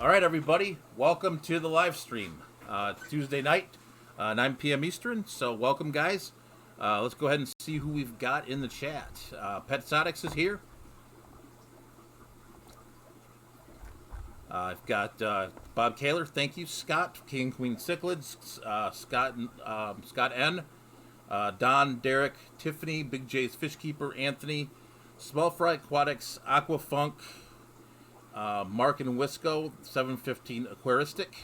All right, everybody, welcome to the live stream. It's Tuesday night, 9 p.m. Eastern. So, welcome, guys. Let's go ahead and see who we've got in the chat. Pet Sodix is here. I've got Bob Kaler. Thank you, Scott, King and Queen Cichlids, Scott N, Don, Derek, Tiffany, Big J's Fishkeeper, Anthony, Small Fry Aquatics, Aquafunk, Mark and Wisco, 715 Aquaristic.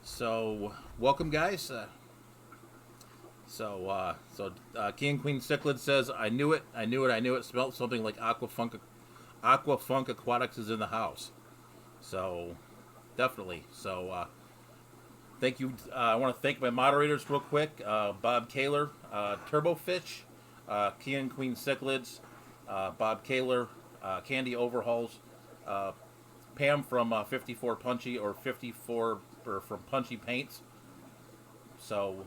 So, welcome, guys. King and Queen Cichlid says, I knew it. Smelled something like Aquafunk Aquatics is in the house. So, definitely. So, thank you. I want to thank my moderators real quick. Bob Kaler, Turbofish, King and Queen Cichlids, Bob Kaler, Candy Overhauls, Pam from 54 Punchy or 54 or from Punchy Paints. So,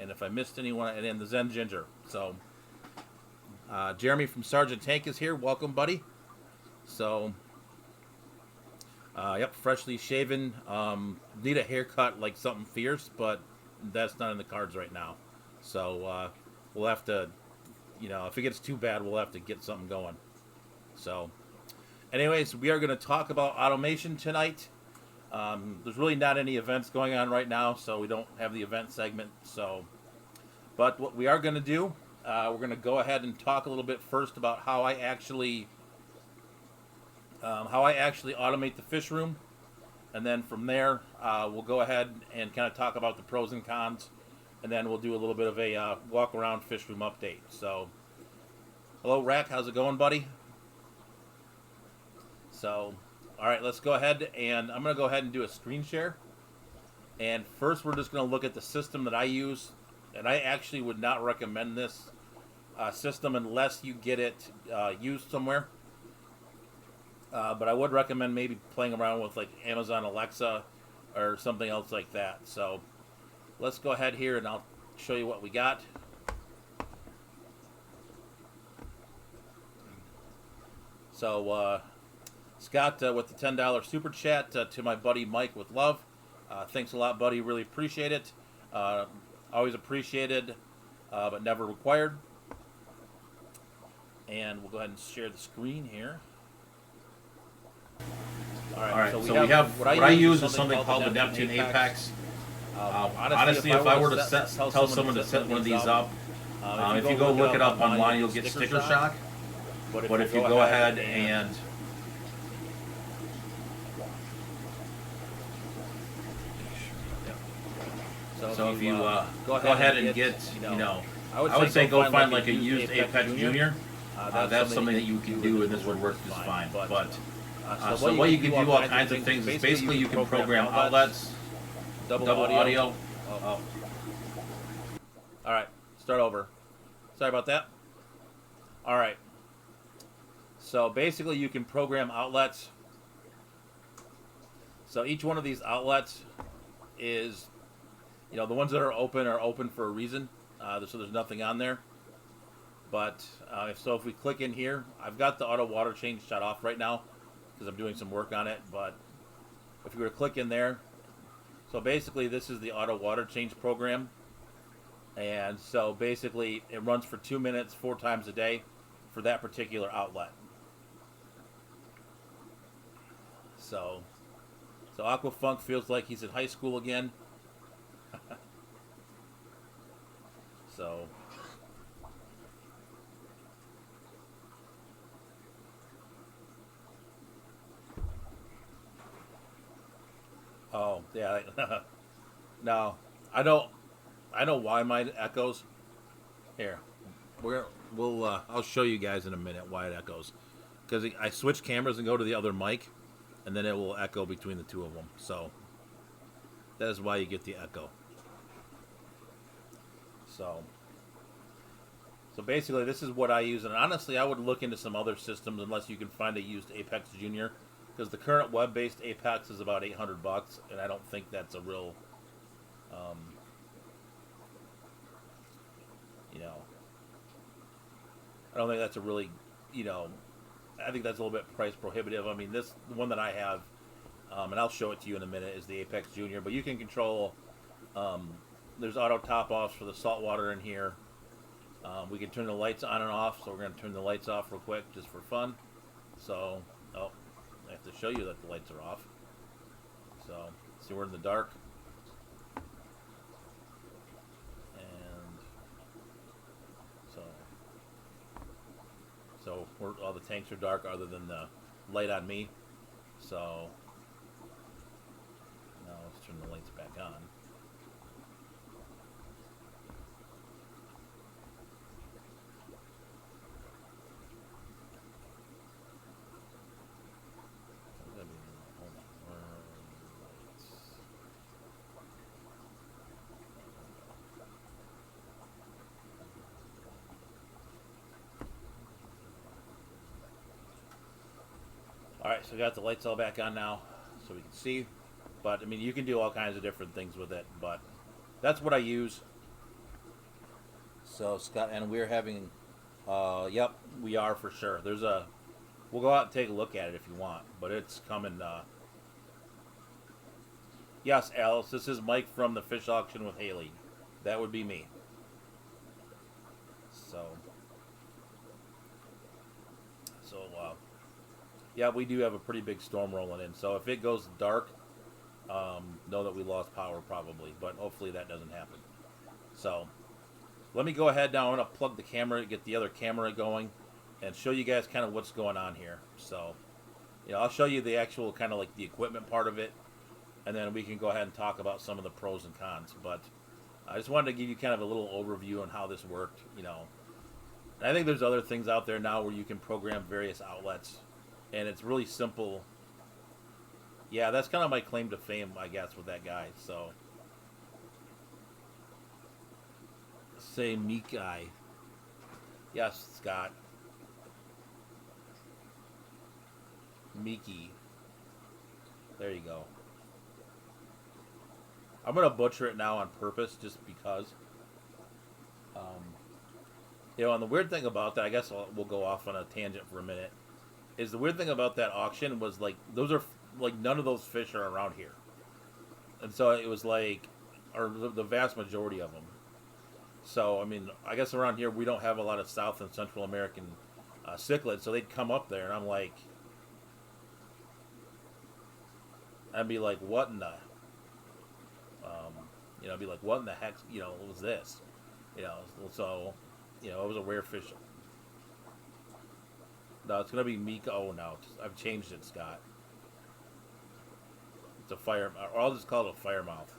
and if I missed anyone, and then the Zen Ginger. So, Jeremy from Sergeant Tank is here. Welcome, buddy. So, yep, freshly shaven. Need a haircut like something fierce, but that's not in the cards right now. So, we'll have to, if it gets too bad, we'll have to get something going. So, anyways, we are going to talk about automation tonight. There's really not any events going on right now, so we don't have the event segment. But what we are going to do, we're going to go ahead and talk a little bit first about how I actually automate the fish room, and then from there we'll go ahead and kind of talk about the pros and cons, and then we'll do a little bit of a walk around fish room update. So, hello, Rack, how's it going, buddy? So, all right, let's go ahead, and I'm going to go ahead and do a screen share. And first, we're just going to look at the system that I use. And I actually would not recommend this system unless you get it used somewhere. But I would recommend maybe playing around with like Amazon Alexa or something else like that. So, let's go ahead here, and I'll show you what we got. So, Scott with the $10 super chat to my buddy Mike with love. Thanks a lot, buddy. Really appreciate it. Always appreciated, but never required. And we'll go ahead and share the screen here. All right. So we have what I use is something called the Neptune Apex. Honestly, if I were to tell someone to set one of these up, if you go look it up online, you'll get sticker shock. But if you go ahead and So if you go ahead and get, I would say go find like a used Apex Junior. That's something that you can do, and this would work just fine. But so what you can do all kinds of things is basically you can program outlets, double audio. All right, start over. Sorry about that. All right. So basically you can program outlets. So each one of these outlets is, the ones that are open for a reason. So there's nothing on there. But if we click in here, I've got the auto water change shut off right now because I'm doing some work on it. But if you were to click in there, so basically this is the auto water change program. And so basically it runs for 2 minutes, 4 times a day for that particular outlet. So Aquafunk feels like he's in high school again. So, oh yeah, no, I know why mine echoes. Here, I'll show you guys in a minute why it echoes, because I switch cameras and go to the other mic, and then it will echo between the two of them. So that is why you get the echo. So basically, this is what I use, and honestly, I would look into some other systems unless you can find a used Apex Junior, because the current web-based Apex is about $800, and I don't think that's a real, I don't think that's a really, I think that's a little bit price prohibitive. I mean, the one that I have and I'll show it to you in a minute, is the Apex Junior. But you can control, um, there's auto top-offs for the salt water in here. We can turn the lights on and off, so we're going to turn the lights off real quick just for fun. So, oh, I have to show you that the lights are off. So, see, we're in the dark. And so all the tanks are dark other than the light on me. So, now let's turn the lights back on. Alright, so we got the lights all back on now so we can see. But, I mean, you can do all kinds of different things with it, but that's what I use. So, Scott, and we're having, yep, we are for sure. We'll go out and take a look at it if you want, but it's coming, yes, Alice, this is Mike from the fish auction with Haley. That would be me. So, yeah, we do have a pretty big storm rolling in. So if it goes dark, know that we lost power probably, but hopefully that doesn't happen. So let me go ahead now. I'm going to plug the camera, get the other camera going, and show you guys kind of what's going on here. So, I'll show you the actual kind of like the equipment part of it, and then we can go ahead and talk about some of the pros and cons. But I just wanted to give you kind of a little overview on how this worked, And I think there's other things out there now where you can program various outlets. And it's really simple. Yeah, that's kind of my claim to fame, I guess, with that guy. So, say meek guy. Yes, Scott. Meeky. There you go. I'm going to butcher it now on purpose just because. And the weird thing about that, I guess we'll go off on a tangent for a minute, is the weird thing about that auction was like those are like none of those fish are around here, and so it was like, or the vast majority of them. So I mean, I guess around here we don't have a lot of South and Central American cichlids, so they'd come up there, and I'd be like, what in the, I'd be like, what in the heck, was this, so, it was a rare fish. No, it's going to be Mika. Oh, no. I've changed it, Scott. It's a fire... Or I'll just call it a fire mouth.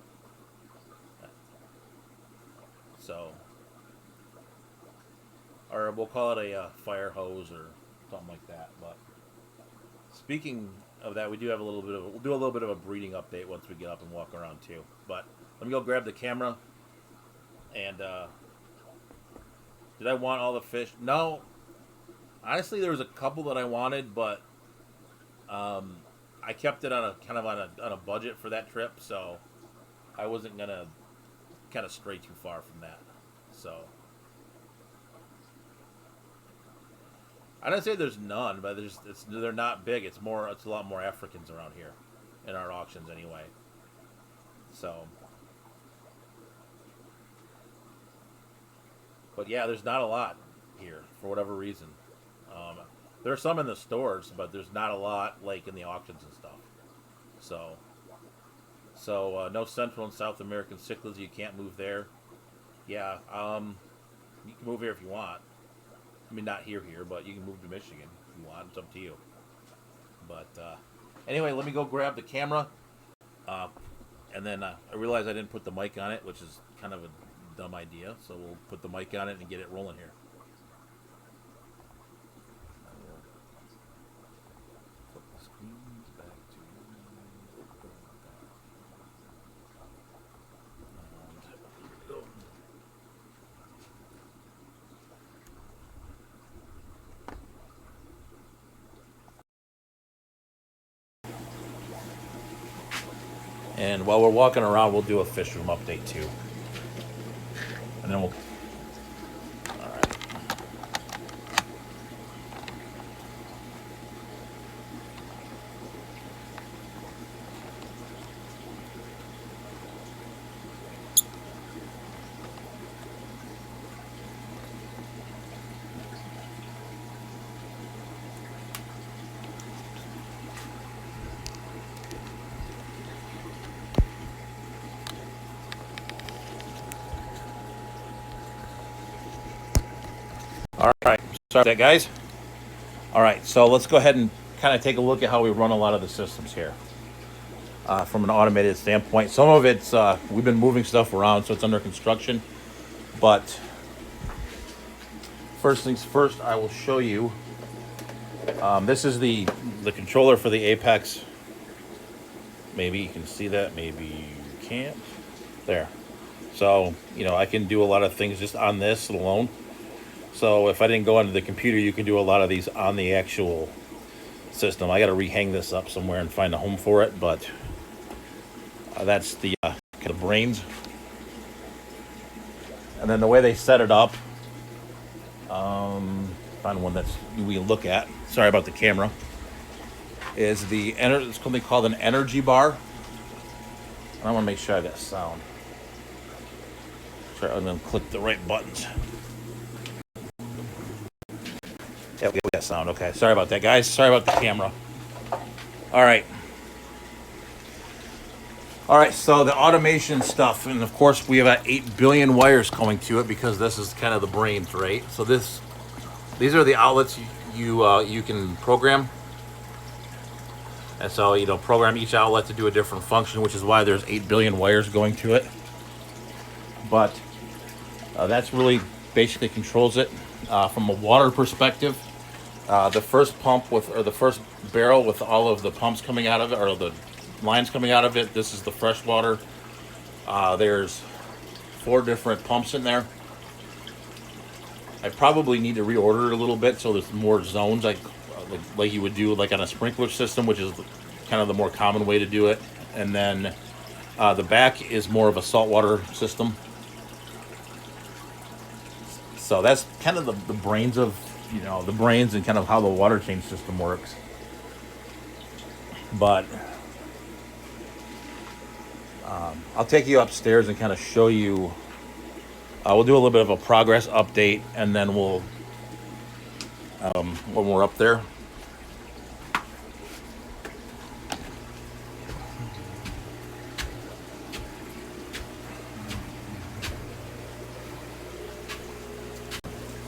So... Or we'll call it a fire hose or something like that. But... Speaking of that, we do have we'll do a little bit of a breeding update once we get up and walk around, too. But let me go grab the camera. And, did I want all the fish? No. Honestly, there was a couple that I wanted, but I kept it on a budget for that trip, so I wasn't gonna kind of stray too far from that. So I didn't say there's none, but they're not big. It's a lot more Africans around here in our auctions anyway. So, but yeah, there's not a lot here for whatever reason. There are some in the stores, but there's not a lot like in the auctions and stuff. So no Central and South American cichlids. You can't move there. Yeah, you can move here if you want. I mean, not here, but you can move to Michigan if you want. It's up to you. But anyway, let me go grab the camera. And then I realized I didn't put the mic on it, which is kind of a dumb idea. So we'll put the mic on it and get it rolling here. And while we're walking around, we'll do a fish room update too. And then we'll... Alright. All right, sorry about that, guys. All right, so let's go ahead and kind of take a look at how we run a lot of the systems here from an automated standpoint. Some of it's we've been moving stuff around, so it's under construction. But first things first, I will show you. This is the controller for the Apex. Maybe you can see that. Maybe you can't. There. So I can do a lot of things just on this alone. So if I didn't go onto the computer, you can do a lot of these on the actual system. I got to rehang this up somewhere and find a home for it, but that's the brains. And then the way they set it up, find one that's we look at. Sorry about the camera. Is it's something called an energy bar. And I want to make sure I got sound. Sure, I'm going to click the right buttons. Yeah, we got sound. Okay, sorry about that, guys. Sorry about the camera. All right. All right, so the automation stuff, and of course we have 8 billion wires coming to it because this is kind of the brains, right? So these are the outlets you can program. And so, program each outlet to do a different function, which is why there's 8 billion wires going to it. But that's really basically controls it from a water perspective. The first pump the first barrel with all of the pumps coming out of it, or the lines coming out of it, this is the fresh water. There's 4 different pumps in there. I probably need to reorder it a little bit so there's more zones like you would do like on a sprinkler system, which is kind of the more common way to do it. And then the back is more of a saltwater system. So that's kind of the brains of the brains and kind of how the water change system works. But I'll take you upstairs and kind of show you. We'll do a little bit of a progress update, and then we'll when we're up there.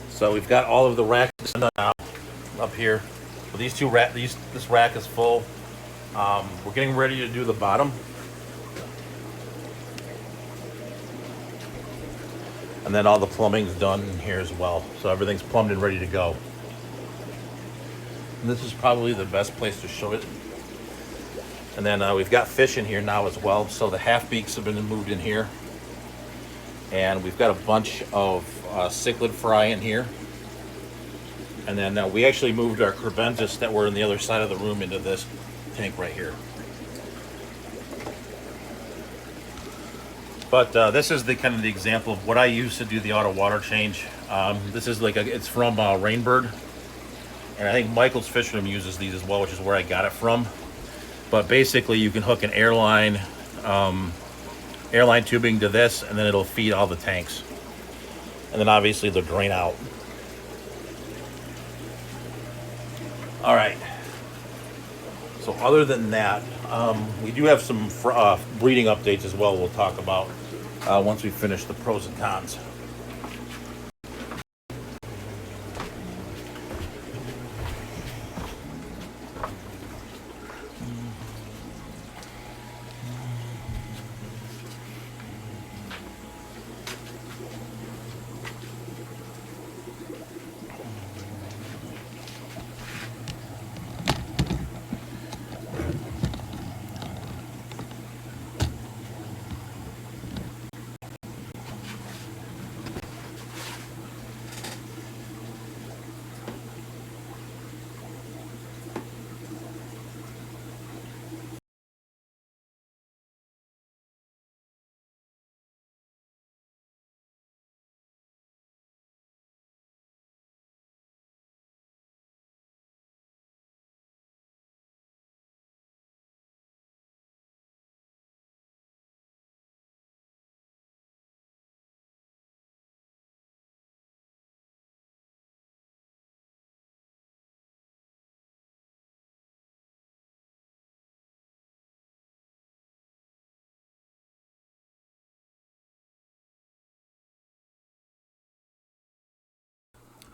So we've got all of the racks now up here. So this rack is full. We're getting ready to do the bottom. And then all the plumbing's done in here as well. So everything's plumbed and ready to go. And this is probably the best place to show it. And then we've got fish in here now as well. So the half beaks have been moved in here. And we've got a bunch of cichlid fry in here. And then we actually moved our creventus that were in the other side of the room into this tank right here. But this is the kind of the example of what I use to do the auto water change. This is it's from Rainbird. And I think Michael's Fish Room uses these as well, which is where I got it from. But basically you can hook an airline tubing to this, and then it'll feed all the tanks. And then obviously they'll drain out. All right. So other than that, we do have some breeding updates as well we'll talk about once we finish the pros and cons.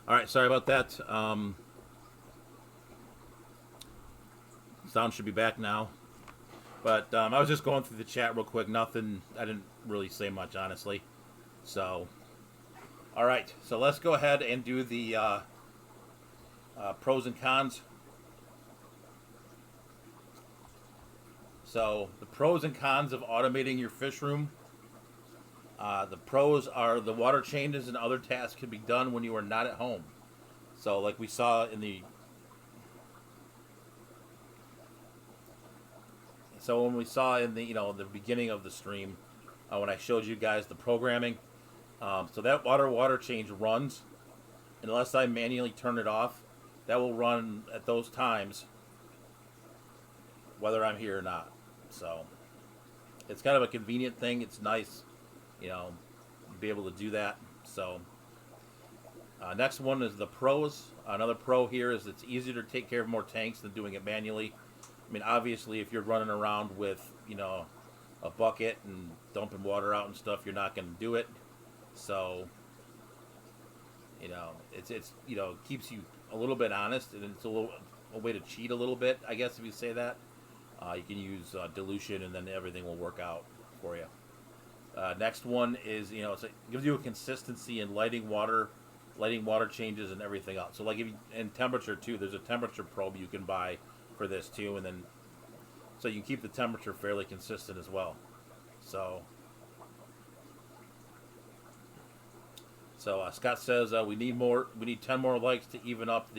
All right, sorry about that. Sound should be back now. But I was just going through the chat real quick. Nothing. I didn't really say much, honestly. So, all right. So let's go ahead and do the pros and cons. So the pros and cons of automating your fish room. The pros are the water changes and other tasks can be done when you are not at home. So like we saw in the when we saw in the the beginning of the stream, when I showed you guys the programming, so that water change runs unless I manually turn it off. That will run at those times, whether I'm here or not. So it's kind of a convenient thing. It's nice, to be able to do that. So next one is the pros. Another pro here is it's easier to take care of more tanks than doing it manually. I mean, obviously, if you're running around with, a bucket and dumping water out and stuff, you're not going to do it. So, it's keeps you a little bit honest, and it's a way to cheat a little bit, I guess, if you say that. You can use dilution, and then everything will work out for you. Next one is, it gives you a consistency in lighting water changes and everything else. So, like, and temperature too. There's a temperature probe you can buy for this too, and then so you can keep the temperature fairly consistent as well. So Scott says we need 10 more likes to even up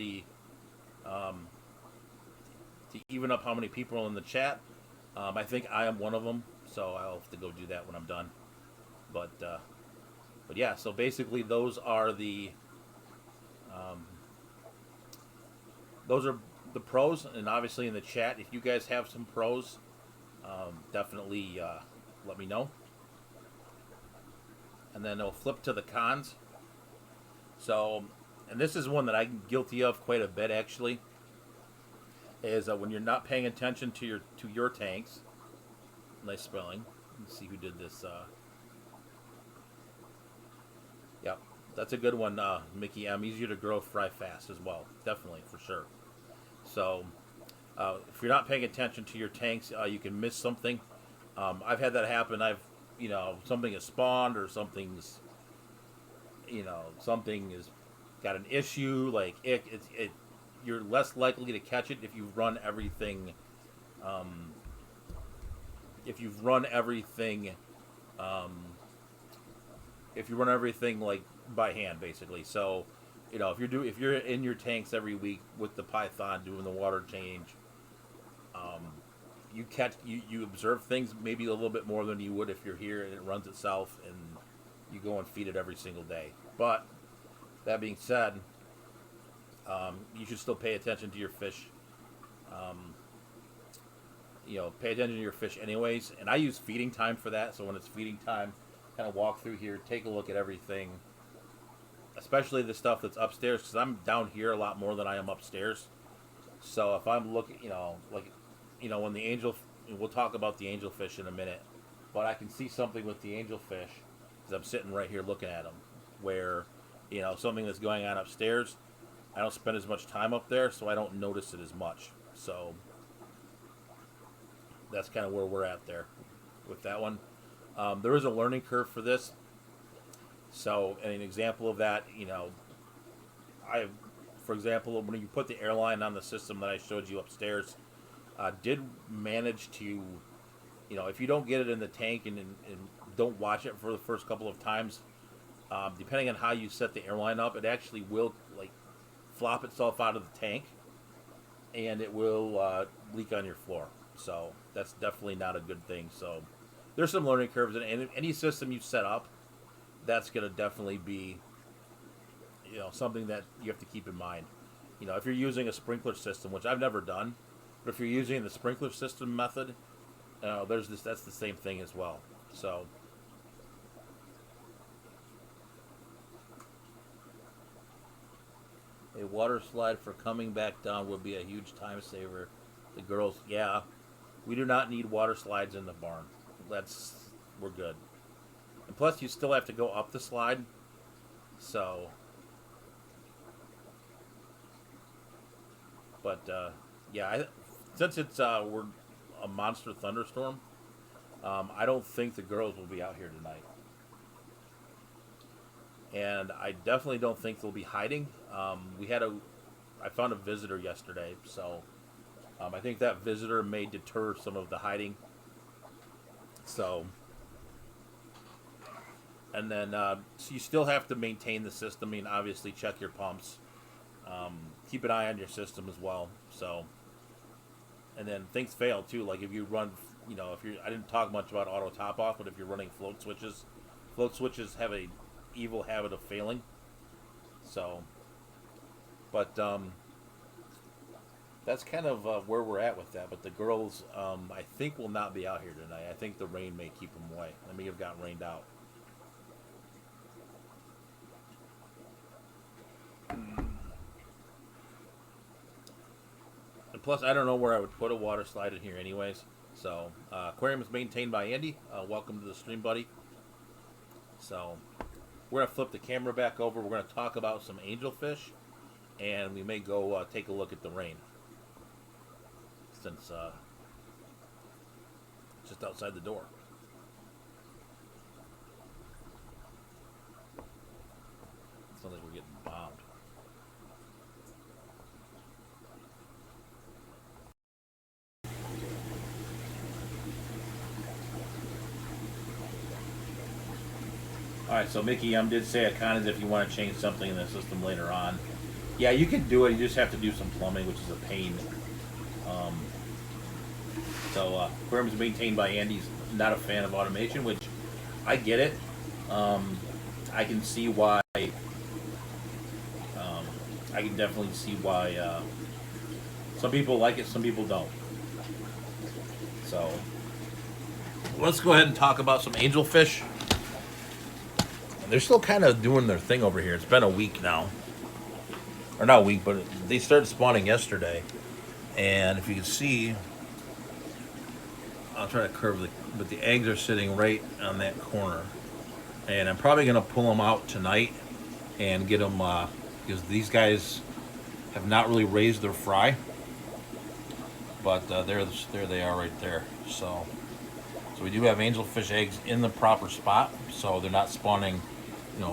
how many people are in the chat. I think I am one of them, so I'll have to go do that when I'm done. But yeah, so basically those are the pros, and obviously in the chat, if you guys have some pros, definitely let me know. And then I'll flip to the cons. So, and this is one that I'm guilty of quite a bit actually, is when you're not paying attention to your tanks. Nice spelling. Let's see who did this. Yep, that's a good one, Mickey M. Easier to grow, fry fast as well. Definitely, for sure. So, if you're not paying attention to your tanks, you can miss something. I've had that happen. Something has spawned or something has got an issue. Like you're less likely to catch it if you've run everything. If you run everything like by hand, basically. So, if you're in your tanks every week with the Python doing the water change, you observe things maybe a little bit more than you would if you're here and it runs itself and you go and feed it every single day. But that being said, you should still pay attention to your fish. Pay attention to your fish anyways. And I use feeding time for that. So when it's feeding time, kind of walk through here, take a look at everything, especially the stuff that's upstairs, because I'm down here a lot more than I am upstairs. So if I'm looking, when the we'll talk about the angelfish in a minute, but I can see something with the angelfish because I'm sitting right here looking at them, where, something that's going on upstairs, I don't spend as much time up there, so I don't notice it as much. So that's kind of where we're at there with that one. There is a learning curve for this. So, and an example of that, for example, when you put the airline on the system that I showed you upstairs, did manage to, if you don't get it in the tank and don't watch it for the first couple of times, depending on how you set the airline up, it actually will flop itself out of the tank, and it will leak on your floor. So that's definitely not a good thing. So there's some learning curves, and any system you set up, that's going to definitely be, something that you have to keep in mind. If you're using a sprinkler system, which I've never done, but if you're using the sprinkler system method, that's the same thing as well. So a water slide for coming back down would be a huge time saver. The girls, yeah, we do not need water slides in the barn. We're good. And plus, you still have to go up the slide. So, But yeah, since it's we're a monster thunderstorm, I don't think the girls will be out here tonight, and I definitely don't think they'll be hiding. I found a visitor yesterday, so I think that visitor may deter some of the hiding. So, and then so you still have to maintain the system. I mean, obviously, check your pumps. Keep an eye on your system as well. So, and then things fail too. Like if you run, if you're, I didn't talk much about auto top off, but if you're running float switches have a evil habit of failing. So, but that's kind of where we're at with that. But the girls, I think, will not be out here tonight. I think the rain may keep them away. They may have gotten rained out. And plus, I don't know where I would put a water slide in here, anyways. So, aquarium is maintained by Andy. Welcome to the stream, buddy. So, we're gonna flip the camera back over. We're gonna talk about some angelfish, and we may go take a look at the rain. Since just outside the door. Sounds like we're getting bombed. Alright, so Mickey did say a con is if you want to change something in the system later on. Yeah, you can do it. You just have to do some plumbing, which is a pain. Aquarium is maintained by Andy. He's not a fan of automation, which I get it. I can see why. I can definitely see why some people like it, some people don't. So let's go ahead and talk about some angelfish. They're still kind of doing their thing over here. It's been a week now. Or not a week, but they started spawning yesterday. And if you can see, I'll try to curve but the eggs are sitting right on that corner. And I'm probably going to pull them out tonight and get them, because these guys have not really raised their fry. But there they are right there. So we do have angelfish eggs in the proper spot. So they're not spawning,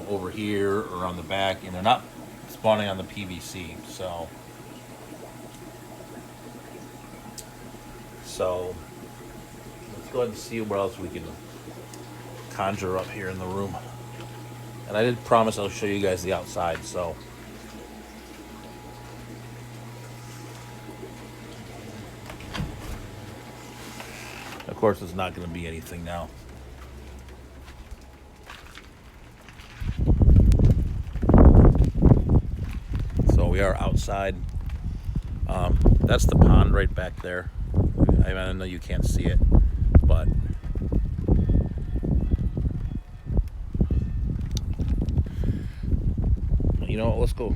over here or on the back. And they're not spawning on the PVC. So let's go ahead and see what else we can conjure up here in the room. And I did promise I'll show you guys the outside, so. Of course, it's not going to be anything now. So we are outside. That's the pond right back there. I know you can't see it, but let's go.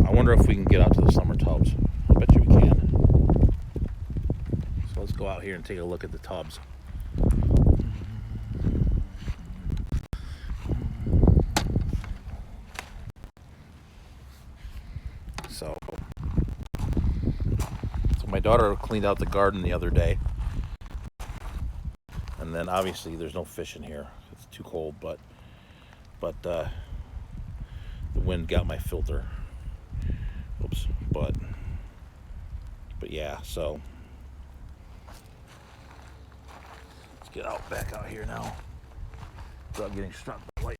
I wonder if we can get out to the summer tubs. I bet you we can. So let's go out here and take a look at the tubs. So my daughter cleaned out the garden the other day, and then obviously there's no fish in here. It's too cold, but the wind got my filter. Oops, but yeah. So let's get back out here now without getting struck by lightning.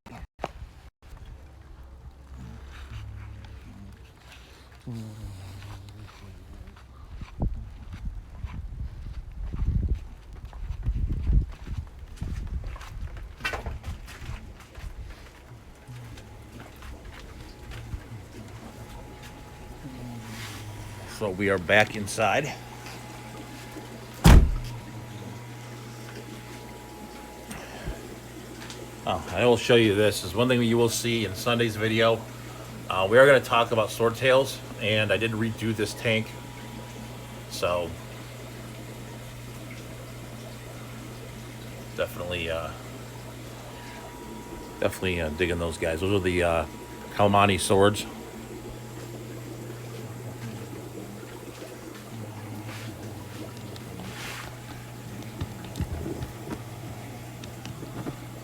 So we are back inside. I will show you this. Is one thing you will see in Sunday's video. We are going to talk about swordtails, and I did redo this tank. So definitely digging those guys. Those are the Kalmani swords.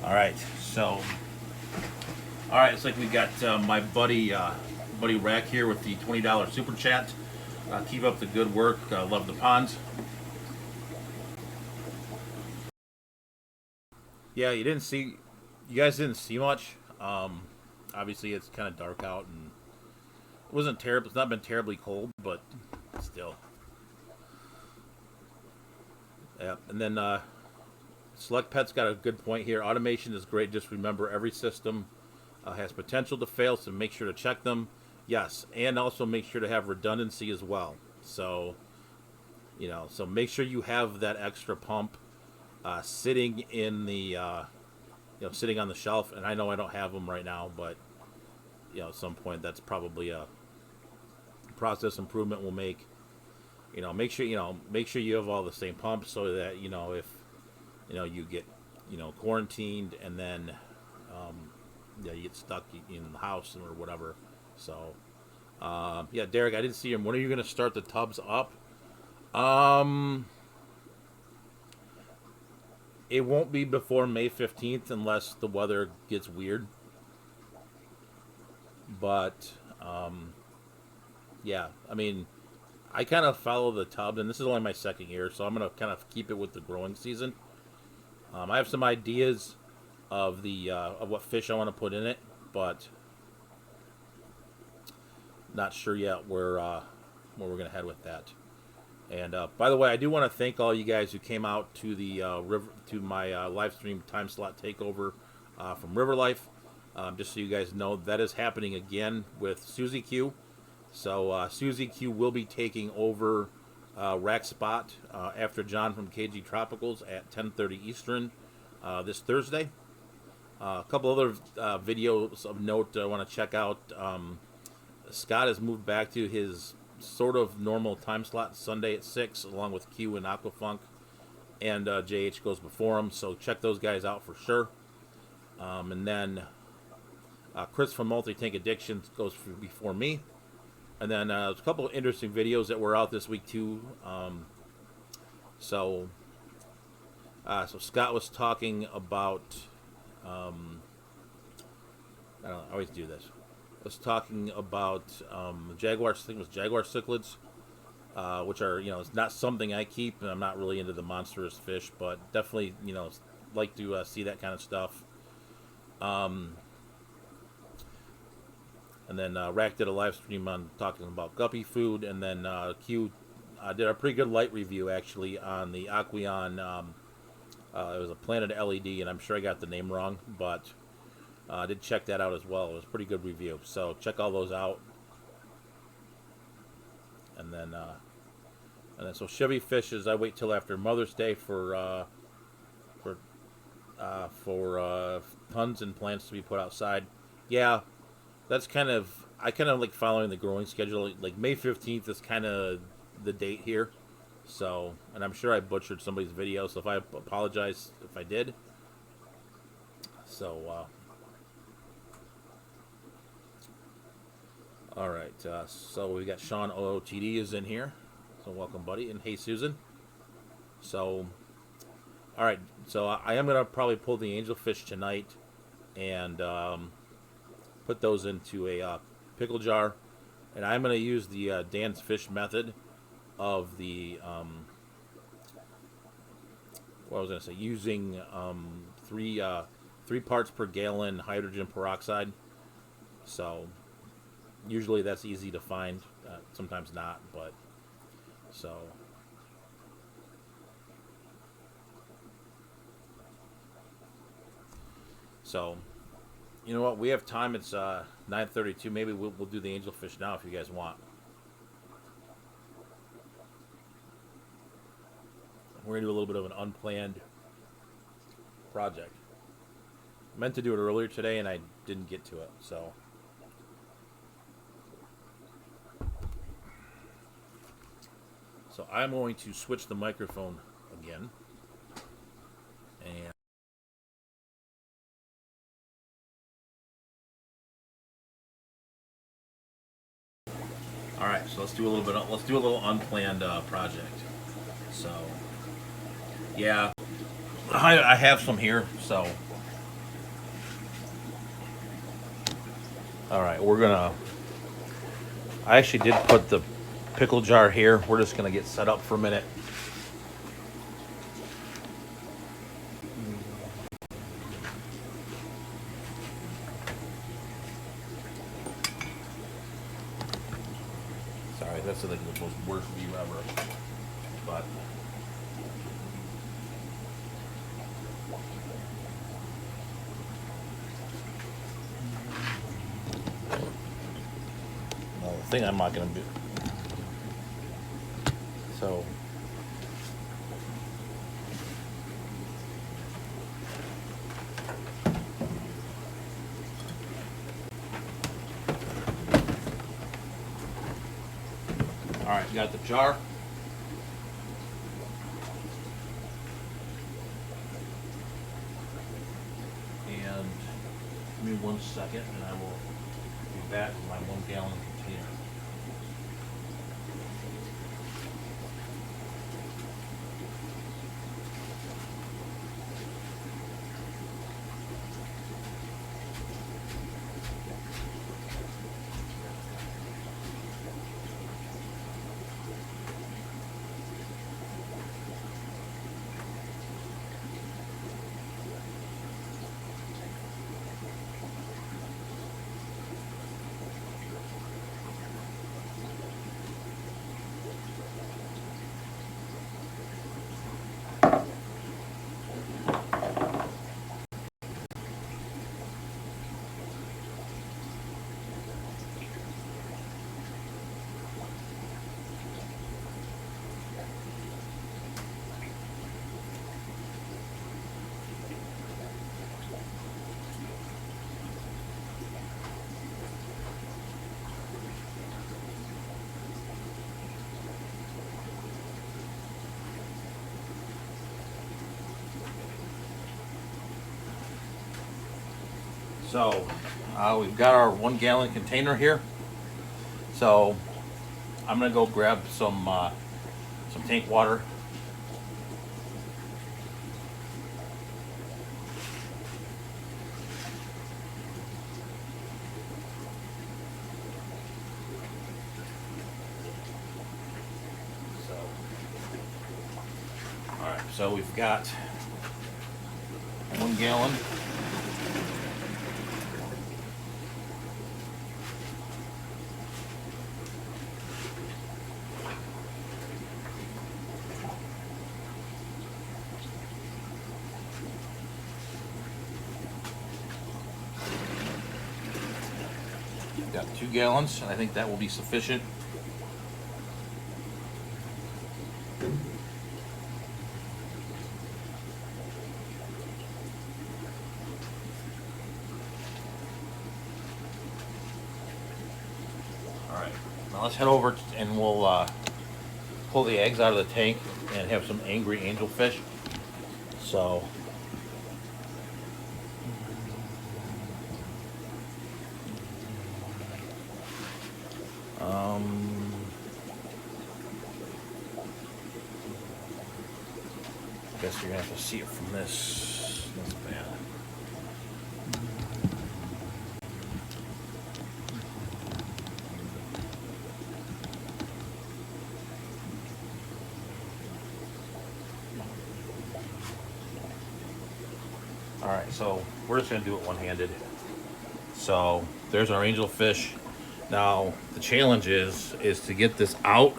All right, so it's like we got my buddy Rack here with the $20 super chat. Keep up the good work. Love the ponds. Yeah, you guys didn't see much. Obviously, it's kind of dark out, and it wasn't terrible. It's not been terribly cold, but still. Yeah, and then Select Pet's got a good point here. Automation is great. Just remember, every system has potential to fail, so make sure to check them. Yes, and also make sure to have redundancy as well. So, so make sure you have that extra pump sitting in the, sitting on the shelf. And I know I don't have them right now, but at some point that's probably a process improvement we'll make. Make sure you have all the same pumps so that if you get quarantined and then you get stuck in the house or whatever. So Derek, I didn't see him. When are you going to start the tubs up? It won't be before May 15th unless the weather gets weird. But I mean, I kind of follow the tub, and this is only my second year, so I'm going to kind of keep it with the growing season. I have some ideas of of what fish I want to put in it, but not sure yet where we're going to head with that. And by the way, I do want to thank all you guys who came out to the my live stream time slot takeover from River Life. Just so you guys know, that is happening again with Susie Q. So Susie Q will be taking over Rack Spot after John from KG Tropicals at 10:30 Eastern this Thursday. A couple other videos of note I want to check out. Scott has moved back to his sort of normal time slot Sunday at 6, along with Q and Aquafunk, and JH goes before him. So check those guys out for sure. And then Chris from Multi Tank Addictions goes before me. And then there's a couple of interesting videos that were out this week too. So Scott was talking about. I always do this. Was talking about Jaguar. I think it was Jaguar cichlids, which are it's not something I keep, and I'm not really into the monstrous fish, but definitely like to see that kind of stuff. And then Rack did a live stream on talking about guppy food, and then Q did a pretty good light review actually on the Aquarium. It was a Planet LED, and I'm sure I got the name wrong, but I did check that out as well. It was a pretty good review, so check all those out. And then so Chevy fishes. I wait till after Mother's Day for tons and plants to be put outside. Yeah. That's I kind of like following the growing schedule. Like May 15th is kind of the date here. So, and I'm sure I butchered somebody's video, so if I apologize if I did. So, all right. So we got Sean OOTD is in here. So welcome, buddy. And hey, Susan. So, all right. So I am going to probably pull the angelfish tonight and put those into a pickle jar, and I'm going to use the Dan's Fish method of the what was I going to say, using 3 parts per gallon hydrogen peroxide. So usually that's easy to find, sometimes not, but so you know what? We have time. It's 9:32. Maybe we'll do the angelfish now if you guys want. We're gonna do a little bit of an unplanned project. I meant to do it earlier today and I didn't get to it. So I'm going to switch the microphone again. And all right, so let's do a little unplanned project. So yeah, I have some here. So All right, we're gonna. I actually did put the pickle jar here. We're just gonna get set up for a minute. Sorry, that's like the most worst view ever. But the thing I'm not gonna do. So. All right, got the jar. And give me 1 second and I will be back with my 1 gallon container. So we've got our 1 gallon container here. So I'm gonna go grab some tank water. So, all right. So we've got 1 gallon. Got 2 gallons, and I think that will be sufficient. All right, now let's head over and we'll pull the eggs out of the tank and have some angry angelfish. So. I guess you're gonna have to see it from this. That's bad. All right, so we're just gonna do it one-handed. So there's our angelfish. Now the challenge is to get this out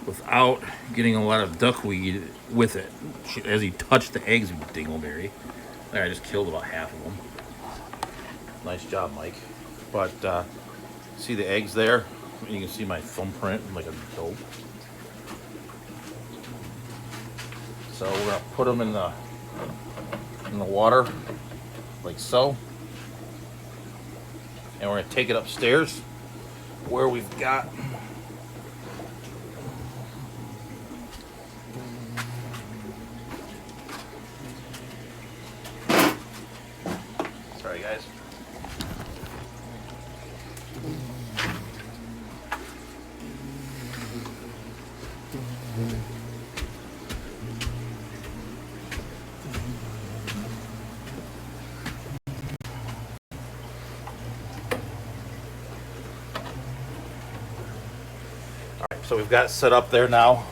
without getting a lot of duckweed with it. As he touched the eggs, you dingleberry. There, I just killed about half of them. Nice job, Mike. But see the eggs there? You can see my thumbprint like a dope. So we're gonna put them in the water like so. And we're gonna take it upstairs where we've got sorry guys. So we've got it set up there now.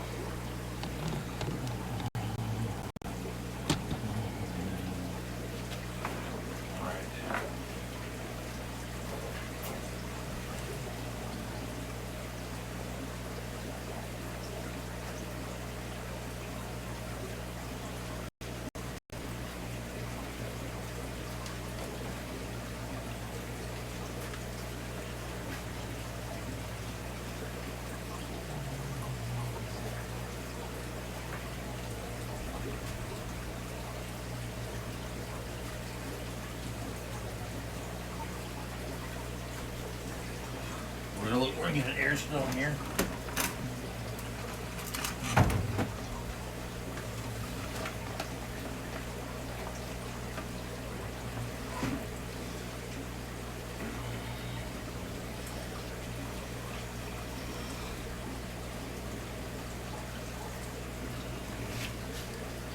We're gonna get an air stone here.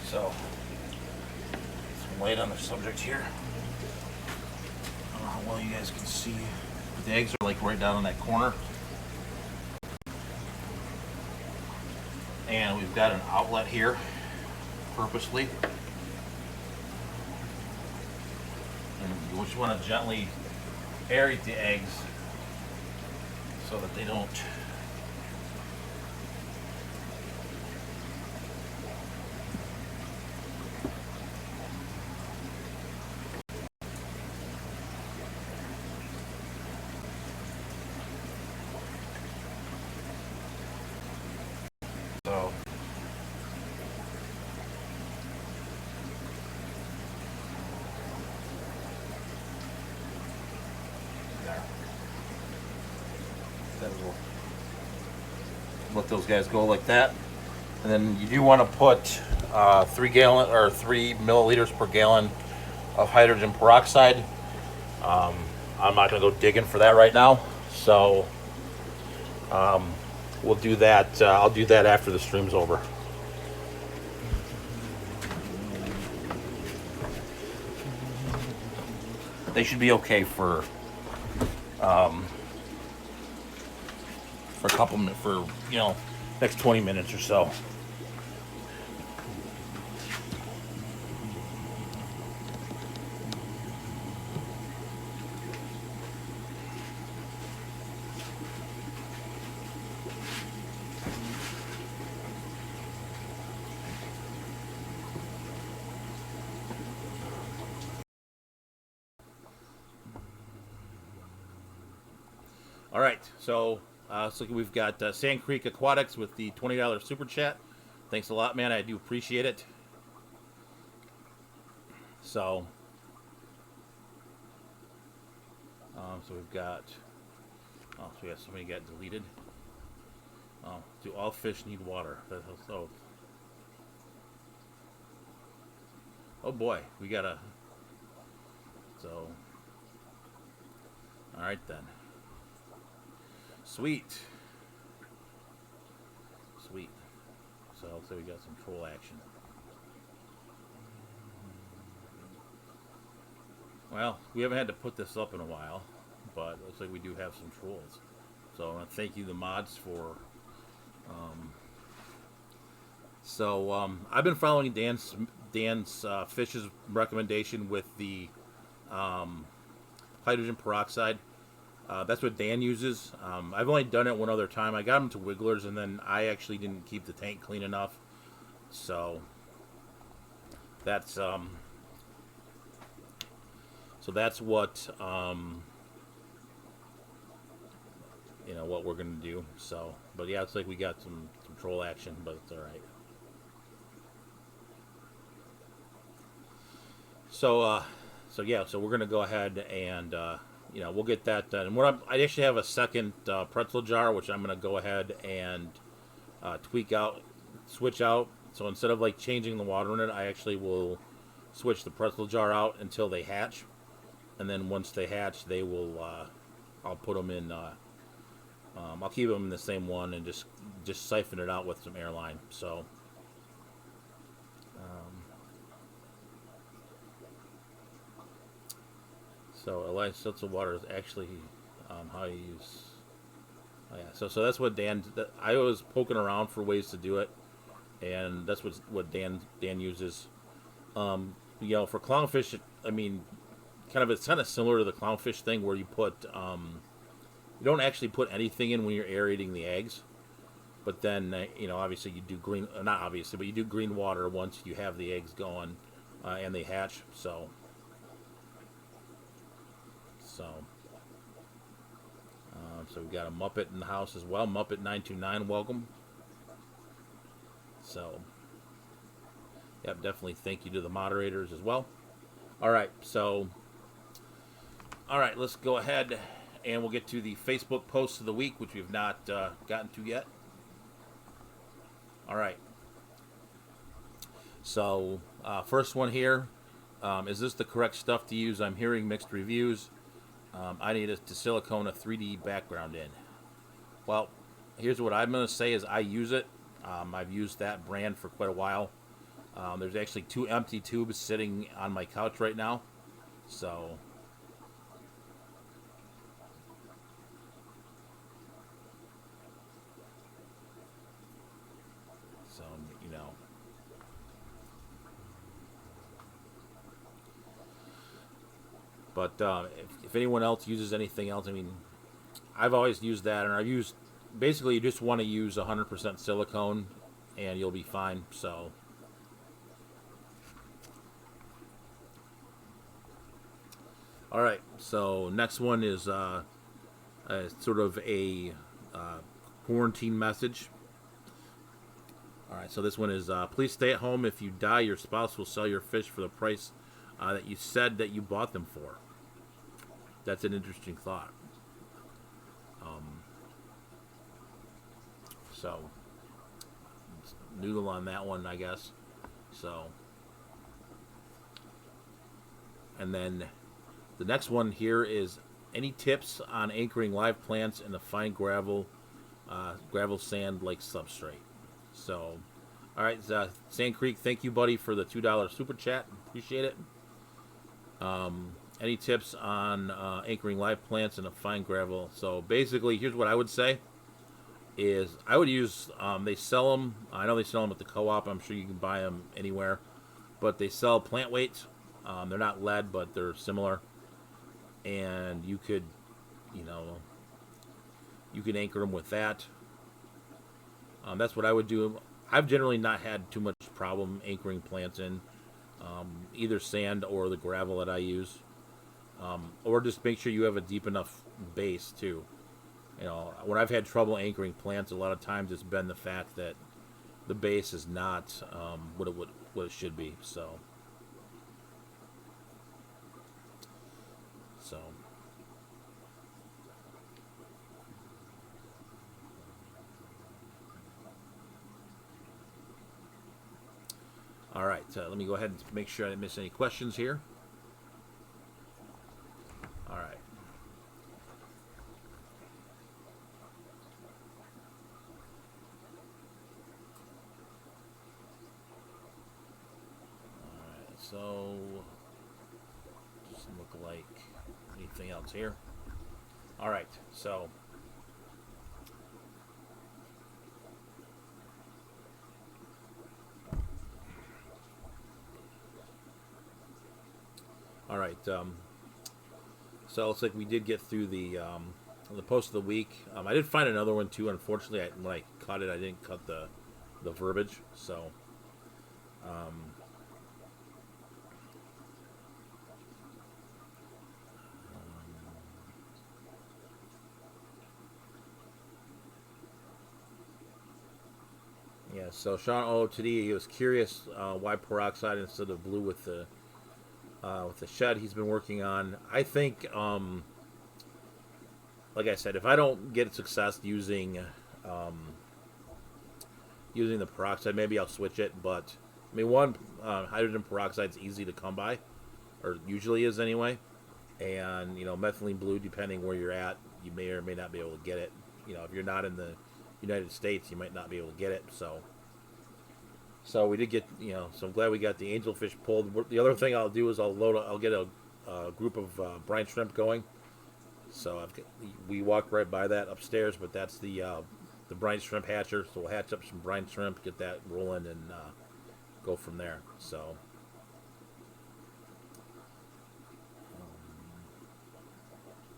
So, some light on the subject here. I don't know how well you guys can see. But the eggs are like right down in that corner. And we've got an outlet here, purposely. And you just want to gently aerate the eggs so that they don't so there. Then we'll let those guys go like that. And then you do want to put 3 milliliters per gallon of hydrogen peroxide. I'm not going to go digging for that right now, so we'll do that. I'll do that after the stream's over. They should be okay for a couple minutes, for next 20 minutes or so. All right, so we've got Sand Creek Aquatics with the $20 super chat. Thanks a lot, man. I do appreciate it. So we've got. Oh, so yeah, somebody got deleted. Oh, do all fish need water? So. Oh boy, we got a. So. All right then. Sweet. Sweet. So we got some troll action. Well, we haven't had to put this up in a while, but it looks like we do have some trolls. So I want to thank you, the mods, for. I've been following Dan's Fish's recommendation with the hydrogen peroxide. That's what Dan uses. I've only done it one other time. I got him to Wigglers, and then I actually didn't keep the tank clean enough. So that's what what we're gonna do. So, but yeah, it's like we got some troll action, but it's all right. So we're gonna go ahead and. We'll get that done. And I actually have a second pretzel jar, which I'm going to go ahead and switch out. So instead of like changing the water in it, I actually will switch the pretzel jar out until they hatch. And then once they hatch, they will, I'll put them in, I'll keep them in the same one and just siphon it out with some airline. So, So Elias Seltzer water is actually how you use. Oh yeah, So that's what I was poking around for ways to do it, and that's what Dan uses. For clownfish, I mean, it's kind of similar to the clownfish thing where you don't actually put anything in when you're aerating the eggs, but then obviously you do not obviously, but you do green water once you have the eggs going and they hatch. So we got a Muppet in the house as well. Muppet 929, welcome. So, yep, definitely thank you to the moderators as well. All right, let's go ahead and we'll get to the Facebook posts of the week, which we've not gotten to yet. All right. So, first one here. Is this the correct stuff to use? I'm hearing mixed reviews. I need to silicone a 3D background in. Well, here's what I'm going to say is I use it. I've used that brand for quite a while. There's actually 2 empty tubes sitting on my couch right now. So you know. But if anyone else uses anything else, I mean, I've always used that, and basically you just want to use 100% silicone, and you'll be fine. So, all right. So next one is sort of a quarantine message. All right. So this one is please stay at home. If you die, your spouse will sell your fish for the price that you said that you bought them for. That's an interesting thought. So, noodle on that one, I guess. So, and then the next one here is any tips on anchoring live plants in a fine gravel sand like substrate. So, all right, Sand Creek, thank you, buddy, for the $2 super chat. Appreciate it. Any tips on anchoring live plants in a fine gravel? So basically, here's what I would say is I would use, they sell them, I know they sell them at the co-op, I'm sure you can buy them anywhere, but they sell plant weights. They're not lead, but they're similar. And you could, you can anchor them with that. That's what I would do. I've generally not had too much problem anchoring plants in either sand or the gravel that I use. Or just make sure you have a deep enough base too. When I've had trouble anchoring plants, a lot of times it's been the fact that the base is not what it should be. So all right, let me go ahead and make sure I didn't miss any questions here. All right. So, doesn't look like anything else here. All right, so all right. So it looks like we did get through the post of the week. I did find another one too. Unfortunately, when I cut it, I didn't cut the verbiage. So. Yeah, so Sean today he was curious why peroxide instead of blue with the shed he's been working on. I think, like I said, if I don't get success using the peroxide, maybe I'll switch it. But I mean, hydrogen peroxide is easy to come by, or usually is anyway. And methylene blue, depending where you're at, you may or may not be able to get it. If you're not in the United States, you might not be able to get it. So we did get, so I'm glad we got the angelfish pulled. The other thing I'll do is I'll get a group of brine shrimp going. So we walked right by that upstairs, but that's the brine shrimp hatcher. So we'll hatch up some brine shrimp, get that rolling, and go from there. So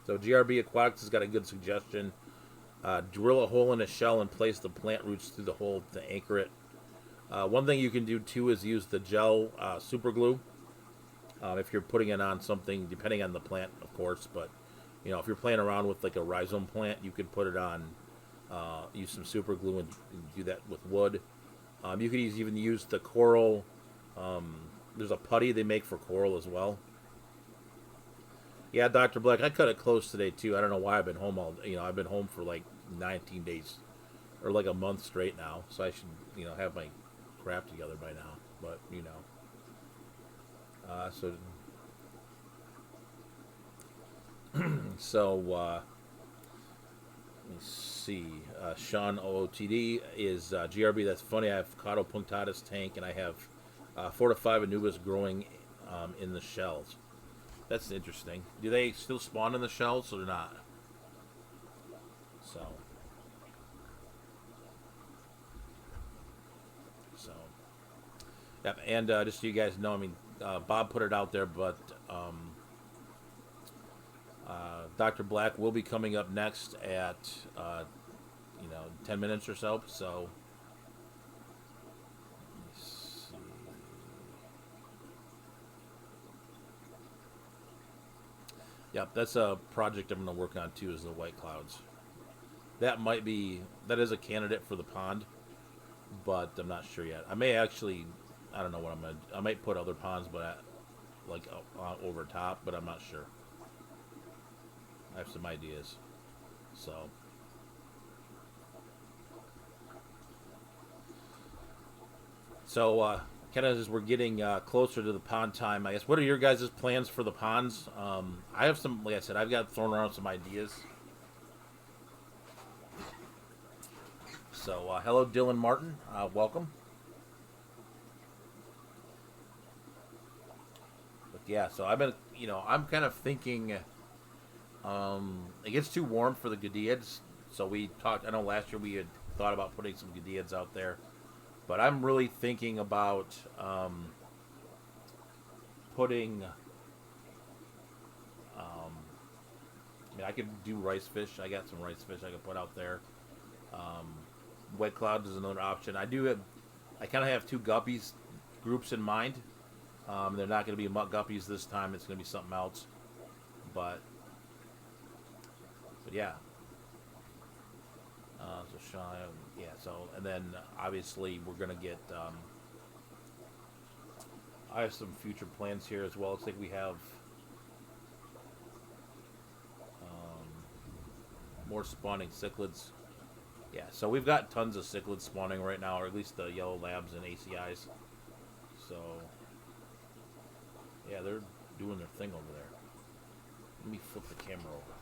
GRB Aquatics has got a good suggestion. Drill a hole in a shell and place the plant roots through the hole to anchor it. One thing you can do too is use the gel super glue if you're putting it on something, depending on the plant, of course. But if you're playing around with like a rhizome plant, you could put it on, use some super glue and do that with wood. You could even use the coral. There's a putty they make for coral as well. Yeah, Dr. Black, I cut it close today too. I don't know why I've been home I've been home for like 19 days or like a month straight now. So I should, have my crap together by now. But, so let me see. Sean OOTD is GRB. That's funny. I have Caudo punctatus tank, and I have 4 to 5 Anubis growing in the shells. That's interesting. Do they still spawn in the shells or not? So, yep. And just so you guys know, I mean, Bob put it out there, but Dr. Black will be coming up next at 10 minutes or so. So, yep, that's a project I'm going to work on too, is the white clouds. That is a candidate for the pond, but I'm not sure yet. I may actually, I don't know what I might put other ponds, but over top, but I'm not sure. I have some ideas. So kind of as we're getting closer to the pond time, I guess, what are your guys' plans for the ponds? I have some, like I said, I've got thrown around some ideas. So, hello, Dylan Martin. Welcome. But yeah, so I've been, I'm kind of thinking, it gets too warm for the Gadiads. So we talked, I know last year we had thought about putting some Gadiads out there. But I'm really thinking about putting. I could do rice fish. I got some rice fish I could put out there. Wet cloud is another option. I kind of have 2 guppies groups in mind. They're not going to be muck guppies this time. It's going to be something else. But yeah. So Sean, yeah. So and then obviously we're gonna get. I have some future plans here as well. Looks like we have more spawning cichlids. Yeah, so we've got tons of cichlids spawning right now, or at least the yellow labs and ACIs. So yeah, they're doing their thing over there. Let me flip the camera over.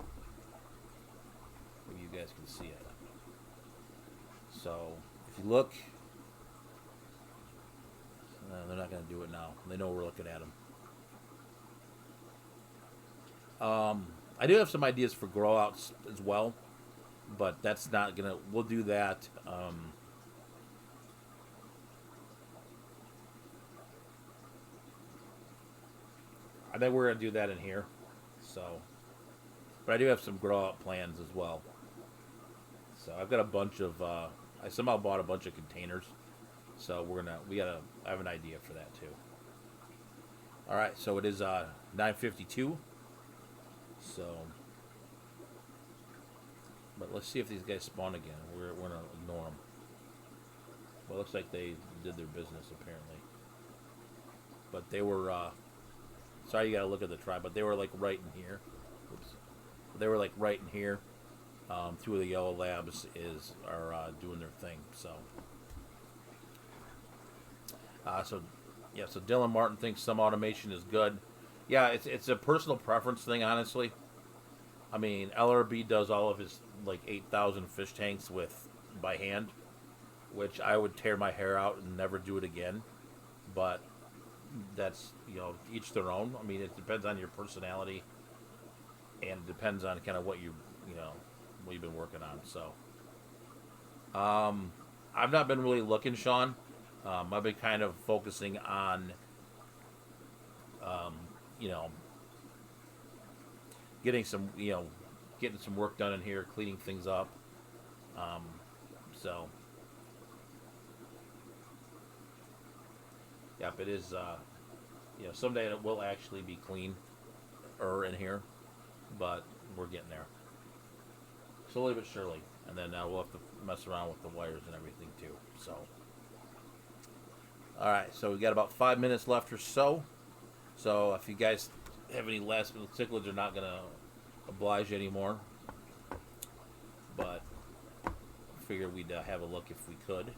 Maybe you guys can see it. So, if you look, they're not going to do it now. They know we're looking at them. I do have some ideas for grow outs as well, but that's not going to, we'll do that. I think we're going to do that in here. So, but I do have some grow out plans as well. So I've got a bunch of, I somehow bought a bunch of containers, so I have an idea for that too. All right, so it is 9:52. So, but let's see if these guys spawn again. We're gonna ignore them. Well, it looks like they did their business apparently. But they were, sorry, you gotta look at the tribe, but they were like right in here. Oops. They were like right in here. 2 of the yellow labs are doing their thing. So, so Dylan Martin thinks some automation is good. Yeah, it's a personal preference thing, honestly. I mean, LRB does all of his like 8,000 fish tanks by hand, which I would tear my hair out and never do it again. But that's each their own. I mean, it depends on your personality. and it depends on kind of you know what you've been working on. So I've not been really looking, Sean. I've been kind of focusing on um, you know getting some getting some work done in here, cleaning things up. Um, so yep, it is. Someday it will actually be clean or in here, but we're getting there slowly but surely. And then we'll have to mess around with the wires and everything too. So, all right. So we got about 5 minutes left or so. So if you guys have any last minute cichlids, they're not gonna oblige you anymore. But I figured we'd have a look if we could.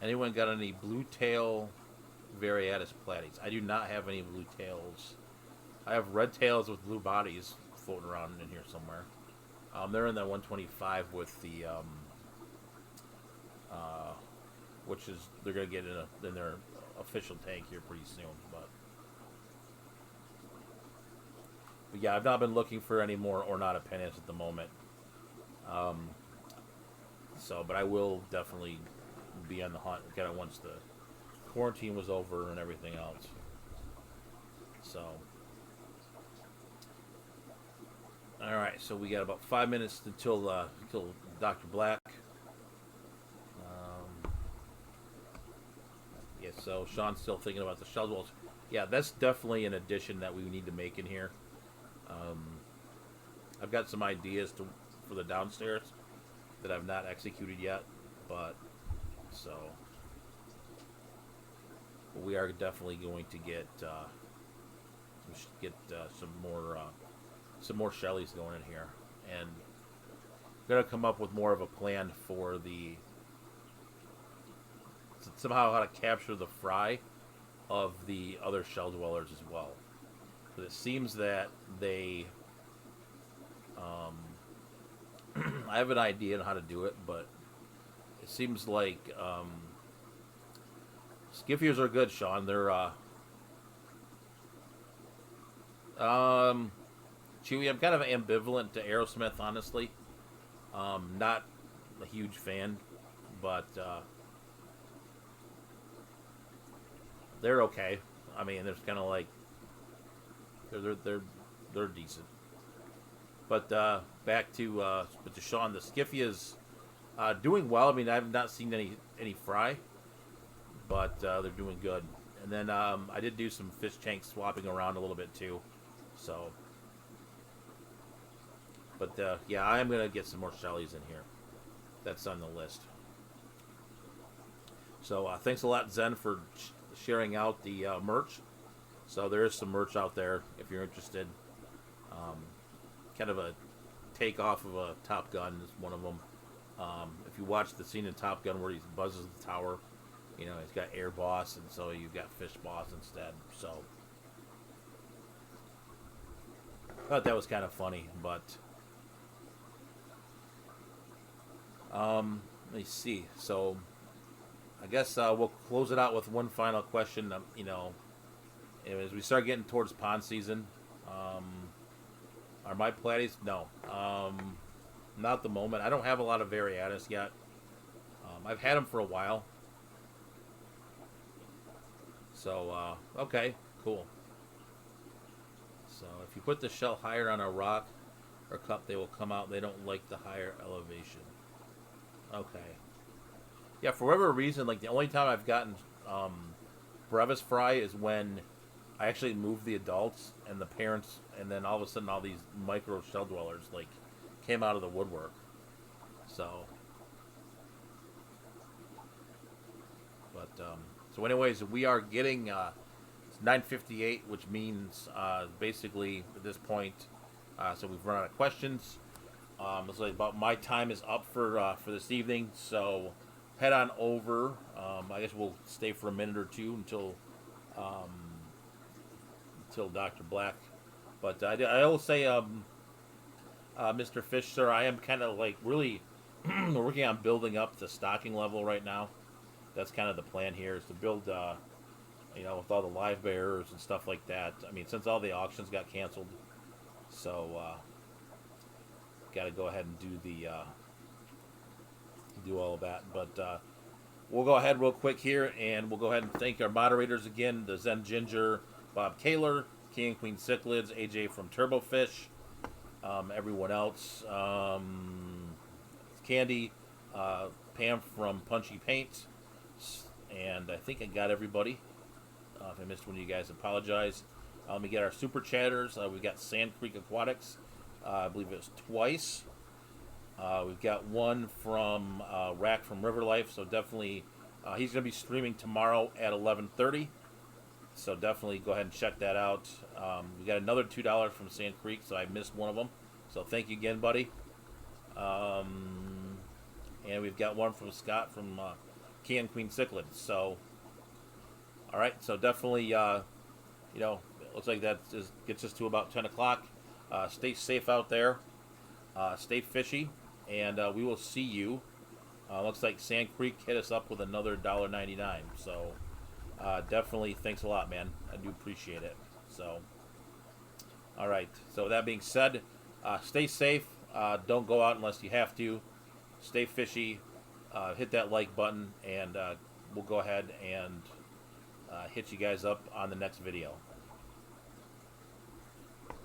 Anyone got any blue tail variatus platies? I do not have any blue tails. I have red tails with blue bodies floating around in here somewhere. They're in that 125 with the, which is they're gonna get in their official tank here pretty soon. But yeah, I've not been looking for any more ornata pennas at the moment. But I will definitely be on the hunt kind of once the quarantine was over and everything else. So, all right. So we got about 5 minutes until Dr. Black. Yeah. So Sean's still thinking about the shell walls. Yeah, that's definitely an addition that we need to make in here. I've got some ideas for the downstairs that I've not executed yet, but we are definitely going to get we should get some more Shellys going in here, and we're gonna come up with more of a plan for somehow how to capture the fry of the other shell dwellers as well. But it seems that they I have an idea on how to do it, but it seems like skiffiers are good, Sean. They're Chewy. I'm kind of ambivalent to Aerosmith, honestly. Not a huge fan, but they're okay. I mean, there's kind of like they're decent. But back to Sean, the Skiffy is doing well. I mean, I've not seen any fry, but they're doing good. And then I did do some fish tank swapping around a little bit too. So, but yeah, I am gonna get some more Shellys in here. That's on the list. So thanks a lot, Zen, for sharing out the merch. So there is some merch out there if you're interested. Kind of a takeoff of a Top Gun is one of them. If you watch the scene in Top Gun where he buzzes the tower, he's got Air Boss, and so you've got Fish Boss instead. So I thought that was kind of funny, but let me see. So I guess we'll close it out with one final question. As we start getting towards pond season, are my platies? No, not at the moment. I don't have a lot of Variatus yet. I've had them for a while. So okay, cool. So if you put the shell higher on a rock or cup, they will come out. They don't like the higher elevation. Okay. Yeah, for whatever reason, like the only time I've gotten Brevis fry is when I actually moved the adults and the parents, and then all of a sudden all these micro shell dwellers like came out of the woodwork. So anyways, we are getting it's 9:58, which means basically at this point, so we've run out of questions. It's like about my time is up for this evening, so head on over. I guess we'll stay for a minute or two until Dr. Black. But I will say, Mr. Fish, sir, I am kind of like really working on building up the stocking level right now. That's kind of the plan here, is to build You know, with all the live bears and stuff like that. I mean, since all the auctions got canceled, so got to go ahead and do all of that. But we'll go ahead real quick here, and we'll go ahead and thank our moderators again: the Zen Ginger, Bob Kaler, King and Queen Cichlids, AJ from Turbofish, everyone else, Candy, Pam from Punchy Paint, and I think I got everybody. If I missed one of you guys, apologize. Let me get our super chatters. We've got Sand Creek Aquatics. I believe it was twice. We've got one from Rack from River Life. So definitely, he's going to be streaming tomorrow at 11:30. So definitely go ahead and check that out. We got another $2 from Sand Creek, so I missed one of them. So thank you again, buddy. And we've got one from Scott from King and Queen Cichlids. So, all right. So definitely, it looks like that gets us to about 10 o'clock. Stay safe out there. Stay fishy. And we will see you. Looks like Sand Creek hit us up with another $1.99. So definitely thanks a lot, man. I do appreciate it. So, all right. So that being said, stay safe. Don't go out unless you have to. Stay fishy. Hit that like button, and we'll go ahead and hit you guys up on the next video.